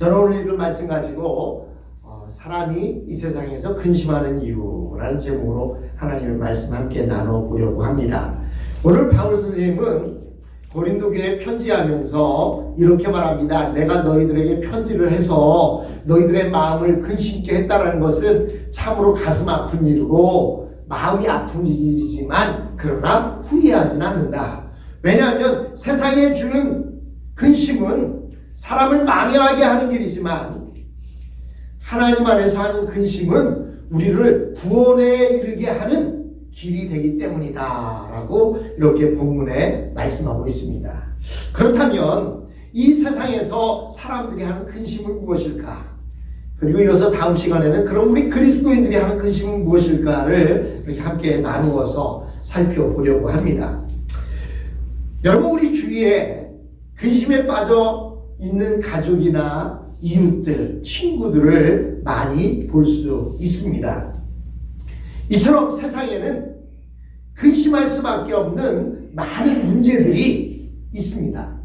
저는 오늘 읽은 말씀 가지고 사람이 이 세상에서 근심하는 이유라는 제목으로 하나님의 말씀 함께 나눠보려고 합니다. 오늘 바울 선생님은 고린도교에 편지하면서 이렇게 말합니다. 내가 너희들에게 편지를 해서 너희들의 마음을 근심케 했다는 것은 참으로 가슴 아픈 일이고 마음이 아픈 일이지만 그러나 후회하지는 않는다. 왜냐하면 세상에 주는 근심은 사람을 망해하게 하는 일이지만 하나님 안에서 하는 근심은 우리를 구원에 이르게 하는 길이 되기 때문이다 라고 이렇게 본문에 말씀하고 있습니다. 그렇다면 이 세상에서 사람들이 하는 근심은 무엇일까? 그리고 이어서 다음 시간에는 그럼 우리 그리스도인들이 하는 근심은 무엇일까를 이렇게 함께 나누어서 살펴보려고 합니다. 여러분, 우리 주위에 근심에 빠져 있는 가족이나 이웃들, 친구들을 많이 볼 수 있습니다. 이처럼 세상에는 근심할 수밖에 없는 많은 문제들이 있습니다.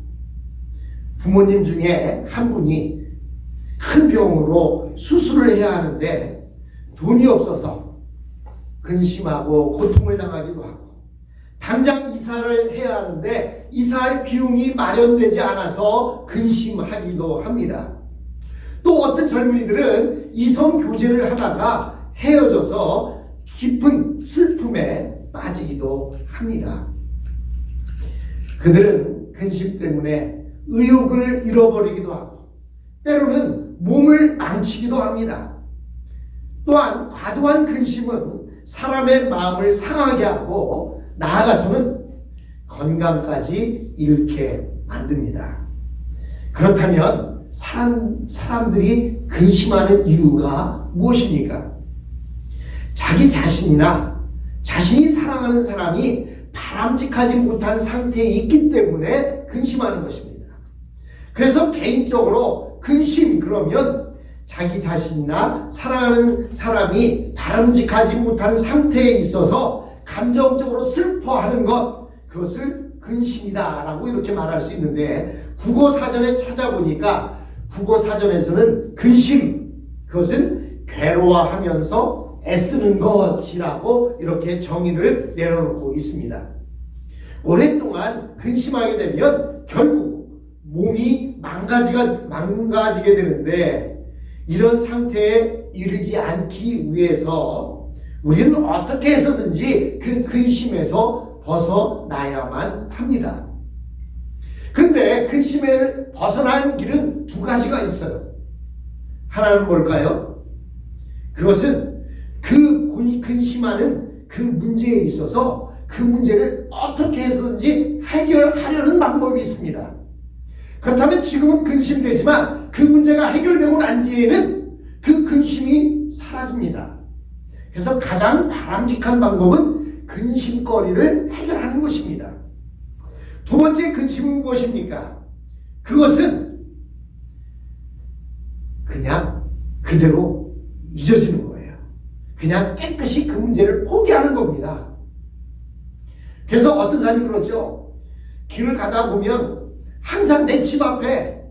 부모님 중에 한 분이 큰 병으로 수술을 해야 하는데 돈이 없어서 근심하고 고통을 당하기도 하고, 당장 이사를 해야 하는데 이사할 비용이 마련되지 않아서 근심하기도 합니다. 또 어떤 젊은이들은 이성 교제를 하다가 헤어져서 깊은 슬픔에 빠지기도 합니다. 그들은 근심 때문에 의욕을 잃어버리기도 하고 때로는 몸을 망치기도 합니다. 또한 과도한 근심은 사람의 마음을 상하게 하고 나아가서는 건강까지 잃게 만듭니다. 그렇다면 사람들이 근심하는 이유가 무엇입니까? 자기 자신이나 자신이 사랑하는 사람이 바람직하지 못한 상태에 있기 때문에 근심하는 것입니다. 그래서 개인적으로 근심 그러면 자기 자신이나 사랑하는 사람이 바람직하지 못한 상태에 있어서 감정적으로 슬퍼하는 것, 그것을 근심이다 라고 이렇게 말할 수 있는데, 국어사전에 찾아보니까 국어사전에서는 근심, 그것은 괴로워하면서 애쓰는 것이라고 이렇게 정의를 내려놓고 있습니다. 오랫동안 근심하게 되면 결국 몸이 망가지게 되는데, 이런 상태에 이르지 않기 위해서 우리는 어떻게 해서든지 그 근심에서 벗어나야만 합니다. 근데 근심을 벗어나는 길은 두 가지가 있어요. 하나는 뭘까요? 그것은 그 근심하는 그 문제에 있어서 그 문제를 어떻게 해서든지 해결하려는 방법이 있습니다. 그렇다면 지금은 근심되지만 그 문제가 해결되고 난 뒤에는 그 근심이 사라집니다. 그래서 가장 바람직한 방법은 근심거리를 해결하는 것입니다. 두 번째 근심은 무엇입니까? 그것은 그냥 그대로 잊어지는 거예요. 그냥 깨끗이 그 문제를 포기하는 겁니다. 그래서 어떤 사람이 그러죠. 길을 가다 보면 항상 내 집 앞에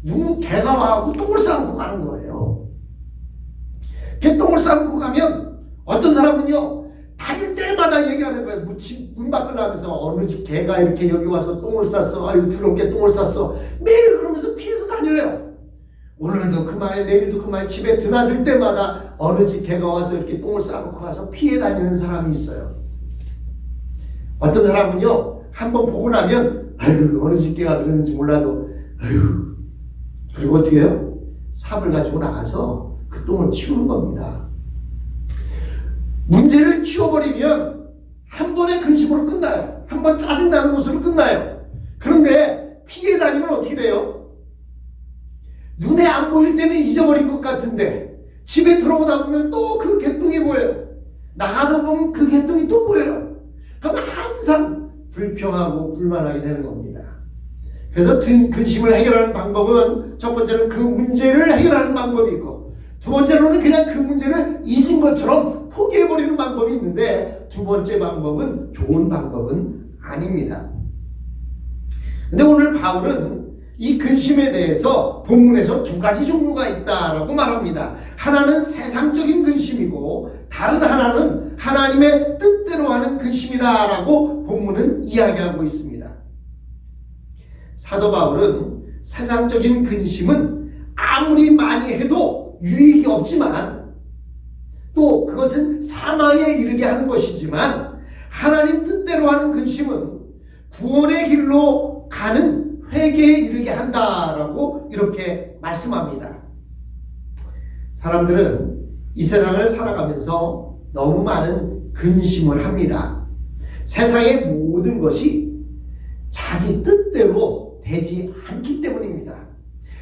누구 개가 와서 똥을 싸놓고 가는 거예요. 똥을 싸놓고 가면 어떤 사람은요, 다닐 때마다 얘기하는 거예요. 문 밖을 나가면서 어느 집 개가 이렇게 여기 와서 똥을 쌌어. 아유, 더럽게 똥을 쌌어. 매일 그러면서 피해서 다녀요. 오늘도 그 말, 내일도 그 말, 집에 드나들 때마다 어느 집 개가 와서 이렇게 똥을 싸놓고 가서 피해 다니는 사람이 있어요. 어떤 사람은요, 한번 보고 나면 아유, 어느 집 개가 그랬는지 몰라도 아유, 그리고 어떻게 해요? 삽을 가지고 나가서 그 똥을 치우는 겁니다. 문제를 치워버리면 한 번의 근심으로 끝나요. 한 번 짜증나는 것으로 끝나요. 그런데 피해 다니면 어떻게 돼요? 눈에 안 보일 때는 잊어버린 것 같은데 집에 들어오다 보면 또 그 개똥이 보여요. 나가다 보면 그 개똥이 또 보여요. 그럼 항상 불평하고 불만하게 되는 겁니다. 그래서 근심을 해결하는 방법은 첫 번째는 그 문제를 해결하는 방법이 있고, 두 번째로는 그냥 그 문제를 잊은 것처럼 포기해버리는 방법이 있는데, 두 번째 방법은 좋은 방법은 아닙니다. 근데 오늘 바울은 이 근심에 대해서 본문에서 두 가지 종류가 있다라고 말합니다. 하나는 세상적인 근심이고 다른 하나는 하나님의 뜻대로 하는 근심이다라고 본문은 이야기하고 있습니다. 사도 바울은 세상적인 근심은 아무리 많이 해도 유익이 없지만 또 그것은 사망에 이르게 하는 것이지만 하나님 뜻대로 하는 근심은 구원의 길로 가는 회개에 이르게 한다라고 이렇게 말씀합니다. 사람들은 이 세상을 살아가면서 너무 많은 근심을 합니다. 세상의 모든 것이 자기 뜻대로 되지 않기 때문입니다.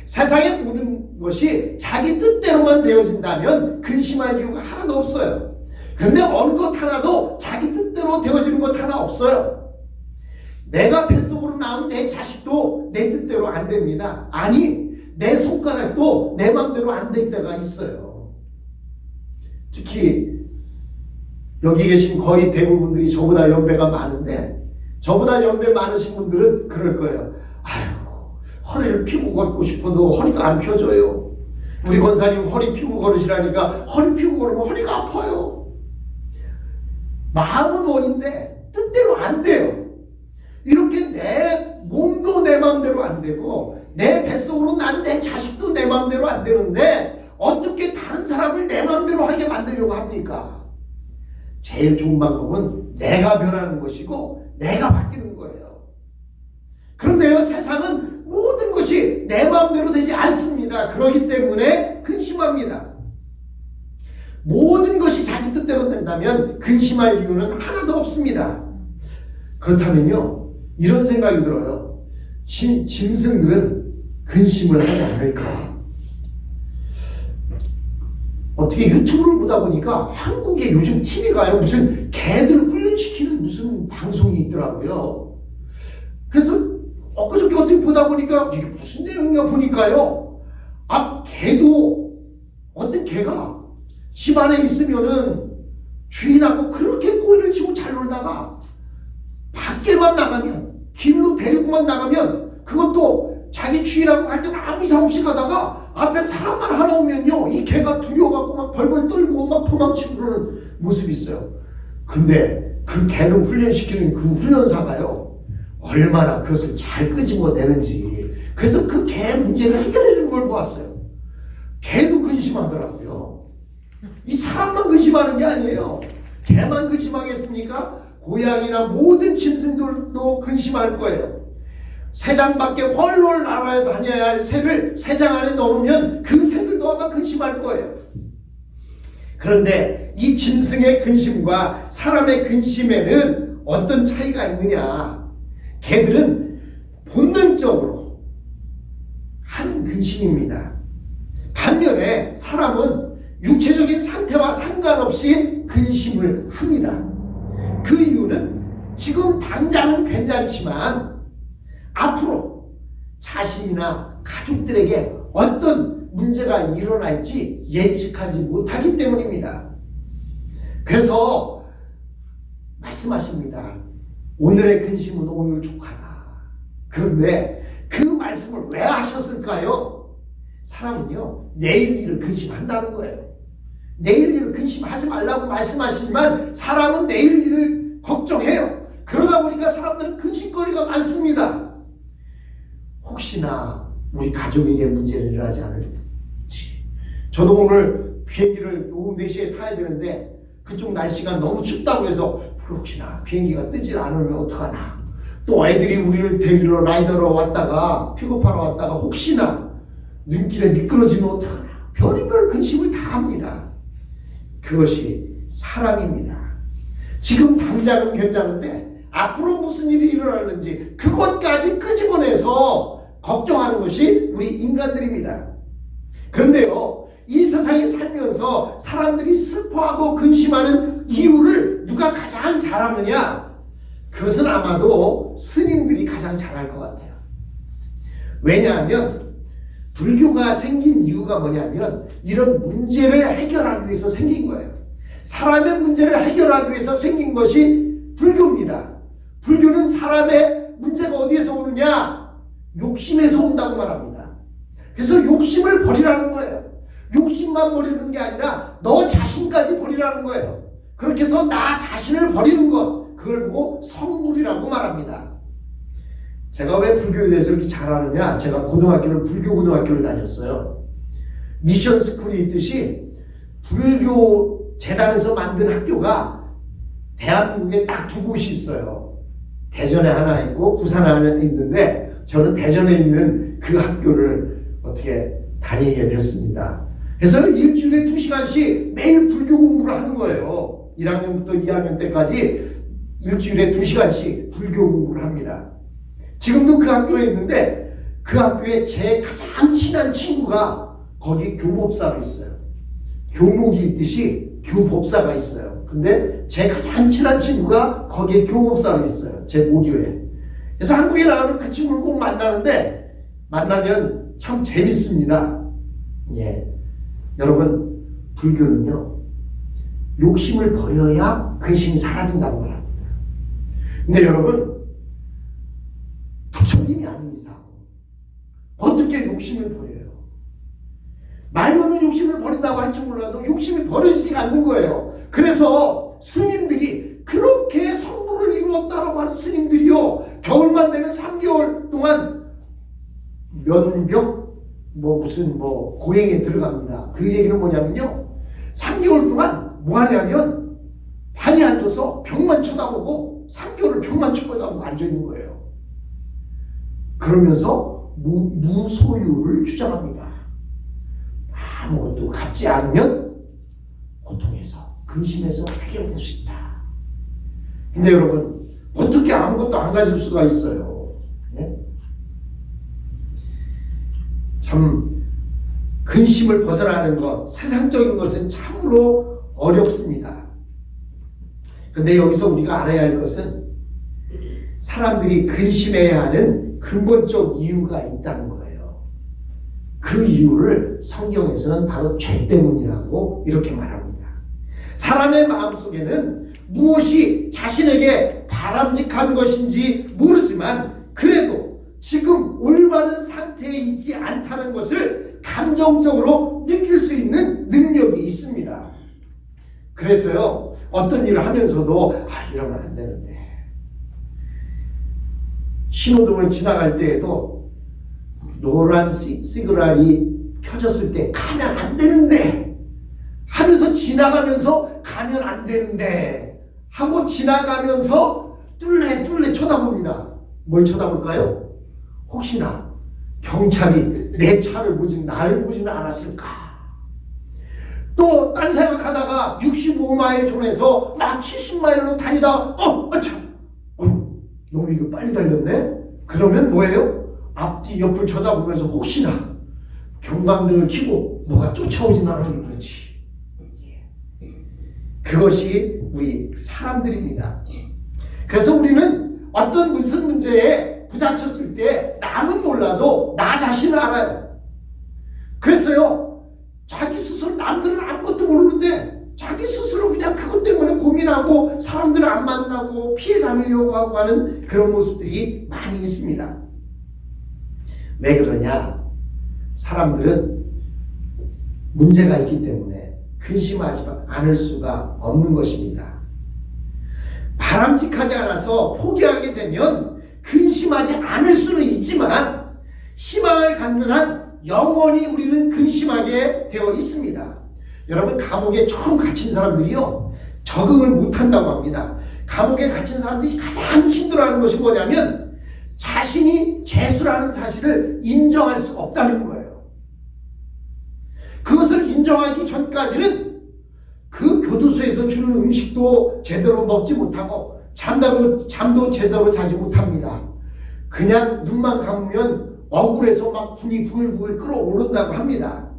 세상의 모든 것이 자기 뜻대로만 되어진다면 근심할 이유가 하나도 없어요. 근데 어느 것 하나도 자기 뜻대로 되어지는 것 하나 없어요. 내가 뱃속으로 낳은 내 자식도 내 뜻대로 안 됩니다. 아니, 내 손가락도 내 마음대로 안 될 때가 있어요. 특히 여기 계신 거의 대부분들이 저보다 연배가 많은데 저보다 연배 많으신 분들은 그럴 거예요. 아이고, 허리를 펴고 걷고 싶어도 허리가 안 펴져요. 우리 권사님 허리 펴고 걸으시라니까 허리 펴고 걸으면 허리가 아파요. 마음은 원인데 뜻대로 안 돼요. 이렇게 내 몸도 내 마음대로 안 되고 내 뱃속으로 난 내 자식도 내 마음대로 안 되는데 어떻게 다른 사람을 내 마음대로 하게 만들려고 합니까? 제일 좋은 방법은 내가 변하는 것이고 내가 바뀌는 거예요. 그런데요, 세상은 모든 것이 내 마음대로 되지 않습니다. 그렇기 때문에 근심합니다. 모든 것이 자기 뜻대로 된다면 근심할 이유는 하나도 없습니다. 그렇다면요, 이런 생각이 들어요. 짐승들은 근심을 하지 않을까? 어떻게 유튜브를 보다 보니까 한국에 요즘 TV가요, 무슨 개들 훈련시키는 무슨 방송이 있더라고요. 그래서 엊그저께 어떻게 보다 보니까 이게 무슨 내용이냐 보니까요, 개도 어떤 개가 집 안에 있으면은 주인하고 그렇게 꼬리를 치고 잘 놀다가 밖에만 나가면, 길로 데리고만 나가면 그것도 자기 주인하고 갈 때는 아무 이상 없이 가다가 앞에 사람만 하나 오면요, 이 개가 두려워갖고 막 벌벌 떨고 막 도망치고 그러는 모습이 있어요. 근데 그 개를 훈련시키는 그 훈련사가요, 얼마나 그것을 잘 끄집어내는지, 그래서 그 개 문제를 해결해 주는 걸 보았어요. 개도 근심하더라고요. 이 사람만 근심하는 게 아니에요. 개만 근심하겠습니까? 고양이나 모든 짐승들도 근심할 거예요. 새장 밖에 홀로 날아다녀야 할 새를 새장 안에 넣으면 그 새들도 아마 근심할 거예요. 그런데 이 짐승의 근심과 사람의 근심에는 어떤 차이가 있느냐? 개들은 본능적으로 하는 근심입니다. 반면에 사람은 육체적인 상태와 상관없이 근심을 합니다. 그 이유는 지금 당장은 괜찮지만 앞으로 자신이나 가족들에게 어떤 문제가 일어날지 예측하지 못하기 때문입니다. 그래서 말씀하십니다. 오늘의 근심은 오늘 족하다. 그런데 그 말씀을 왜 하셨을까요? 사람은요, 내일 일을 근심한다는 거예요. 내일 일을 근심하지 말라고 말씀하시지만 사람은 내일 일을 걱정해요. 그러다 보니까 사람들은 근심거리가 많습니다. 혹시나 우리 가족에게 문제를 일어나지 않을지. 저도 오늘 비행기를 오후 4시에 타야 되는데 그쪽 날씨가 너무 춥다고 해서 혹시나 비행기가 뜨질 않으면 어떡하나. 또 애들이 우리를 데리러 라이더로 왔다가 픽업하러 왔다가 혹시나 눈길에 미끄러지면 어떡하나. 별의별 근심을 다 합니다. 그것이 사람입니다. 지금 당장은 괜찮은데 앞으로 무슨 일이 일어나는지 그것까지 끄집어내서 걱정하는 것이 우리 인간들입니다. 그런데요, 이 세상에 살면서 사람들이 슬퍼하고 근심하는 이유를 누가 가장 잘 아느냐? 그것은 아마도 스님들이 가장 잘 알 것 같아요. 왜냐하면 불교가 생긴 이유가 뭐냐면 이런 문제를 해결하기 위해서 생긴 거예요. 사람의 문제를 해결하기 위해서 생긴 것이 불교입니다. 불교는 사람의 문제가 어디에서 오느냐? 욕심에서 온다고 말합니다. 그래서 욕심을 버리라는 거예요. 욕심만 버리는 게 아니라 너 자신까지 버리라는 거예요. 그렇게 해서 나 자신을 버리는 것, 그걸 보고 성불이라고 말합니다. 제가 왜 불교에 대해서 이렇게 잘하느냐? 제가 고등학교를 불교 고등학교를 다녔어요. 미션 스쿨이 있듯이 불교 재단에서 만든 학교가 대한민국에 딱 두 곳이 있어요. 대전에 하나 있고 부산에 하나 있는데 저는 대전에 있는 그 학교를 어떻게 다니게 됐습니다. 그래서 일주일에 2시간씩 매일 불교 공부를 하는 거예요. 1학년부터 2학년 때까지 일주일에 2시간씩 불교 공부를 합니다. 지금도 그 학교에 있는데 그 학교에 제 가장 친한 친구가 거기 교법사로 있어요. 교목이 있듯이 교법사가 있어요. 근데 제 가장 친한 친구가 거기에 교법사로 있어요. 제 모교에. 그래서 한국에 나가면 그 친구를 꼭 만나는데 만나면 참 재밌습니다. 예. 여러분, 불교는요, 욕심을 버려야 근심이 사라진다고 말합니다. 근데 여러분, 부처님이 아닌 이상 어떻게 욕심을 버려요? 말로는 욕심을 버린다고 할지 몰라도 욕심이 버려지지 않는 거예요. 그래서 스님들이 그렇게 성불을 이루었다라고 하는 스님들이요, 겨울만 되면 3개월 동안 면벽 무슨 고행에 들어갑니다. 그 얘기는 뭐냐면요, 3개월 동안 뭐 하냐면 방에 앉아서 벽만 쳐다보고 3개월을 벽만 쳐다보고 앉아있는 거예요. 그러면서 무소유를 주장합니다. 아무것도 갖지 않으면 고통에서, 근심에서 해결될 수 있다. 근데 여러분, 어떻게 아무것도 안 가질 수가 있어요? 네? 참 근심을 벗어나는 것, 세상적인 것은 참으로 어렵습니다. 근데 여기서 우리가 알아야 할 것은 사람들이 근심해야 하는 근본적 이유가 있다는 거예요. 그 이유를 성경에서는 바로 죄 때문이라고 이렇게 말합니다. 사람의 마음속에는 무엇이 자신에게 바람직한 것인지 모르지만 그래도 지금 올바른 상태에 있지 않다는 것을 감정적으로 느낄 수 있는 능력이 있습니다. 그래서요, 어떤 일을 하면서도 이러면 안 되는데, 신호등을 지나갈 때에도 노란 시그널이 켜졌을 때 가면 안 되는데 하면서 지나가면서 가면 안 되는데 하고 지나가면서 뚫레 쳐다봅니다. 뭘 쳐다볼까요? 혹시나 경찰이 내 차를 보지 나를 보지는 않았을까? 또 딴 생각하다가 65마일 존에서 막 70마일로 다니다 너무 이거 빨리 달렸네? 그러면 뭐예요? 앞뒤 옆을 쳐다보면서 혹시나 경광등을 켜고 뭐가 쫓아오진 않으면 그렇지. 그것이 우리 사람들입니다. 그래서 우리는 어떤 무슨 문제에 부닥쳤을 때 남은 몰라도 나 자신을 알아요. 그래서요, 자기 스스로, 남들은 아무것도 모르는데 자기 스스로 그냥 그것 때문에 고민하고 사람들을 안 만나고 피해 다니려고 하고 하는 그런 모습들이 많이 있습니다. 왜 그러냐? 사람들은 문제가 있기 때문에 근심하지 않을 수가 없는 것입니다. 바람직하지 않아서 포기하게 되면 근심하지 않을 수는 있지만 희망을 갖는 한 영원히 우리는 근심하게 되어 있습니다. 여러분, 감옥에 처음 갇힌 사람들이요, 적응을 못한다고 합니다. 감옥에 갇힌 사람들이 가장 힘들어하는 것이 뭐냐면 자신이 죄수라는 사실을 인정할 수가 없다는 거예요. 그것을 인정하기 전까지는 그 교도소에서 주는 음식도 제대로 먹지 못하고 잠도 제대로 자지 못합니다. 그냥 눈만 감으면 억울해서 막 분이 부글부글 끓어오른다고 합니다.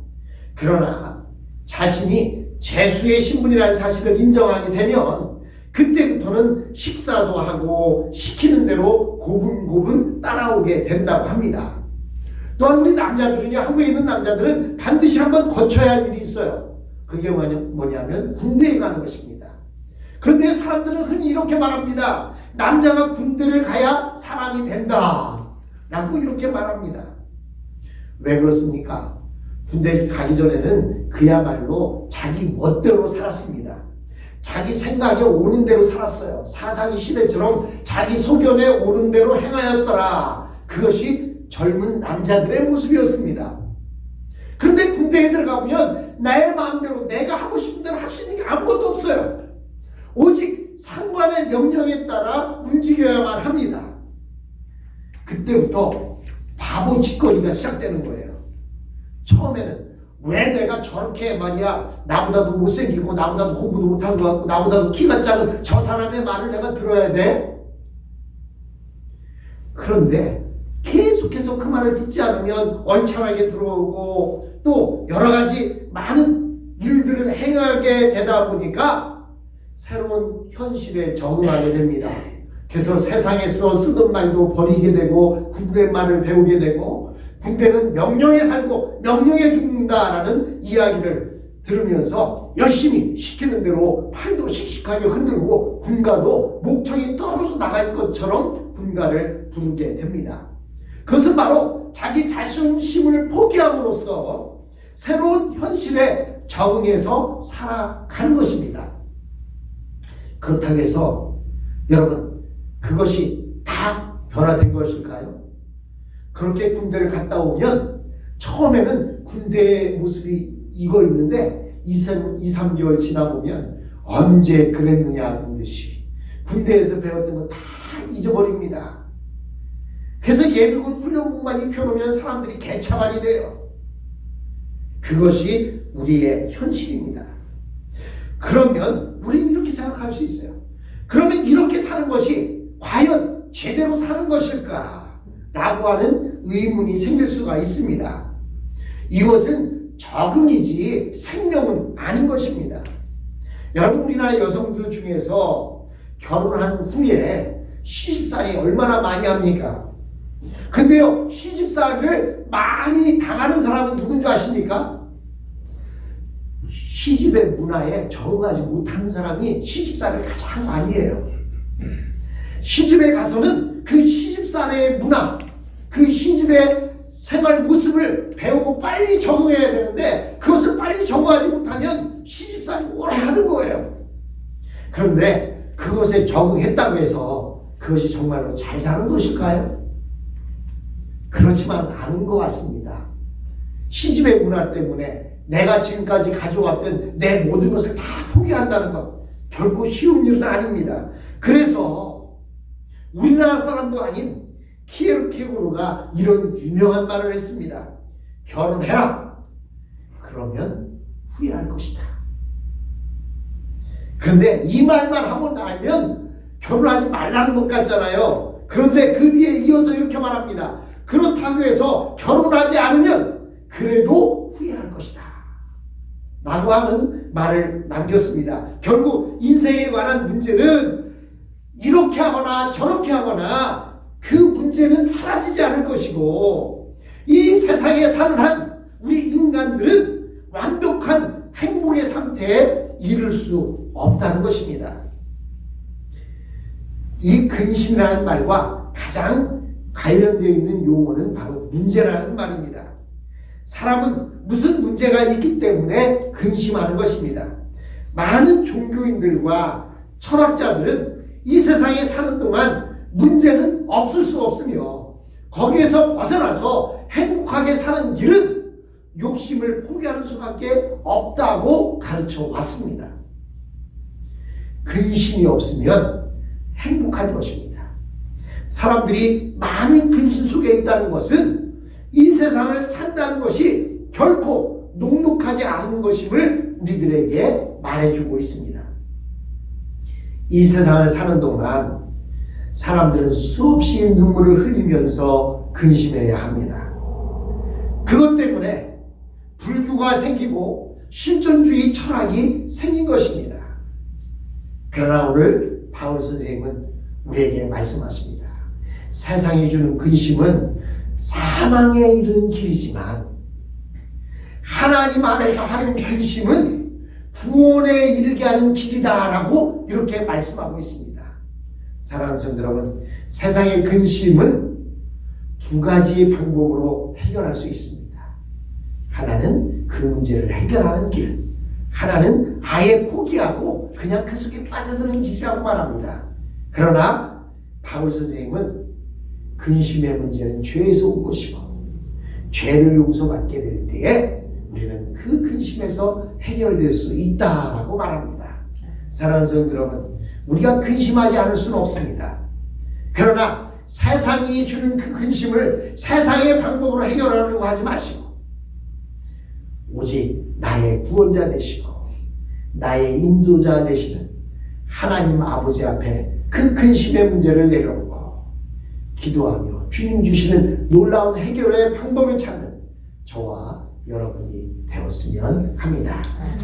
그러나 자신이 죄수의 신분이라는 사실을 인정하게 되면 그때부터는 식사도 하고 시키는 대로 고분고분 따라오게 된다고 합니다. 또한 우리 남자들은요, 한국에 있는 남자들은 반드시 한번 거쳐야 할 일이 있어요. 그게 뭐냐면 군대에 가는 것입니다. 그런데 사람들은 흔히 이렇게 말합니다. 남자가 군대를 가야 사람이 된다. 라고 이렇게 말합니다. 왜 그렇습니까? 군대 가기 전에는 그야말로 자기 멋대로 살았습니다. 자기 생각에 옳은 대로 살았어요. 사사기 시대처럼 자기 소견에 옳은 대로 행하였더라. 그것이 젊은 남자들의 모습이었습니다. 그런데 군대에 들어가면 나의 마음대로 내가 하고 싶은 대로 할 수 있는 게 아무것도 없어요. 오직 상관의 명령에 따라 움직여야만 합니다. 그때부터 바보 짓거리가 시작되는 거예요. 처음에는 왜 내가 저렇게 말이야 나보다도 못생기고 나보다도 공부도 못한 것 같고 나보다도 키가 작은 저 사람의 말을 내가 들어야 돼? 그런데 계속해서 그 말을 듣지 않으면 얼창하게 들어오고 또 여러 가지 많은 일들을 행하게 되다 보니까 새로운 현실에 적응하게 됩니다. 그래서 세상에서 쓰던 말도 버리게 되고 군대 말을 배우게 되고 군대는 명령에 살고 명령에 죽는다라는 이야기를 들으면서 열심히 시키는 대로 팔도 씩씩하게 흔들고 군가도 목청이 떨어져 나갈 것처럼 군가를 부르게 됩니다. 그것은 바로 자기 자존심을 포기함으로써 새로운 현실에 적응해서 살아가는 것입니다. 그렇다고 해서 여러분 그것이 다 변화된 것일까요? 그렇게 군대를 갔다 오면 처음에는 군대의 모습이 익어 있는데 2, 3개월 지나보면 언제 그랬느냐 하는 듯이 군대에서 배웠던 거 다 잊어버립니다. 그래서 예비군 훈련복만 입혀놓으면 사람들이 개차반이 돼요. 그것이 우리의 현실입니다. 그러면 우리는 이렇게 생각할 수 있어요. 그러면 이렇게 사는 것이 과연 제대로 사는 것일까? 라고 하는 의문이 생길 수가 있습니다. 이것은 적응이지 생명은 아닌 것입니다. 여러분 우리나라 여성들 중에서 결혼한 후에 시집살이 얼마나 많이 합니까? 근데요 시집살이를 많이 당하는 사람은 누군지 아십니까? 시집의 문화에 적응하지 못하는 사람이 시집살이를 가장 많이 해요. 시집에 가서는 그 시집살이의 문화, 그 시집의 생활 모습을 배우고 빨리 적응해야 되는데 그것을 빨리 적응하지 못하면 시집살이 오래 하는 거예요. 그런데 그것에 적응했다고 해서 그것이 정말로 잘 사는 것일까요? 그렇지만 않은 것 같습니다. 시집의 문화 때문에 내가 지금까지 가져왔던 내 모든 것을 다 포기한다는 것 결코 쉬운 일은 아닙니다. 그래서 우리나라 사람도 아닌 키에르케고르가 이런 유명한 말을 했습니다. 결혼해라. 그러면 후회할 것이다. 그런데 이 말만 하고 나면 결혼하지 말라는 것 같잖아요. 그런데 그 뒤에 이어서 이렇게 말합니다. 그렇다고 해서 결혼하지 않으면 그래도 후회할 것이다. 라고 하는 말을 남겼습니다. 결국 인생에 관한 문제는 이렇게 하거나 저렇게 하거나 그 문제는 사라지지 않을 것이고 이 세상에 사는 한 우리 인간들은 완벽한 행복의 상태에 이를 수 없다는 것입니다. 이 근심이라는 말과 가장 관련되어 있는 용어는 바로 문제라는 말입니다. 사람은 무슨 문제가 있기 때문에 근심하는 것입니다. 많은 종교인들과 철학자들은 이 세상에 사는 동안 문제는 없을 수 없으며 거기에서 벗어나서 행복하게 사는 길은 욕심을 포기하는 수밖에 없다고 가르쳐 왔습니다. 근심이 없으면 행복한 것입니다. 사람들이 많은 근심 속에 있다는 것은 이 세상을 산다는 것이 결코 녹록하지 않은 것임을 우리들에게 말해주고 있습니다. 이 세상을 사는 동안 사람들은 수없이 눈물을 흘리면서 근심해야 합니다. 그것 때문에 불교가 생기고 실존주의 철학이 생긴 것입니다. 그러나 오늘 바울 선생님은 우리에게 말씀하십니다. 세상이 주는 근심은 사망에 이르는 길이지만 하나님 안에서 하는 근심은 구원에 이르게 하는 길이다라고 이렇게 말씀하고 있습니다. 사랑하는 성도 여러분, 세상의 근심은 두 가지 방법으로 해결할 수 있습니다. 하나는 그 문제를 해결하는 길, 하나는 아예 포기하고 그냥 그 속에 빠져드는 길이라고 말합니다. 그러나 바울 선생님은 근심의 문제는 죄에서 온 것이고 죄를 용서받게 될 때에 우리는 그 근심에서 해결될 수 있다라고 말합니다. 사랑하는 성도 여러분, 우리가 근심하지 않을 수는 없습니다. 그러나 세상이 주는 그 근심을 세상의 방법으로 해결하려고 하지 마시고 오직 나의 구원자 되시고 나의 인도자 되시는 하나님 아버지 앞에 그 근심의 문제를 내려놓고 기도하며 주님 주시는 놀라운 해결의 방법을 찾는 저와 여러분이 되었으면 합니다.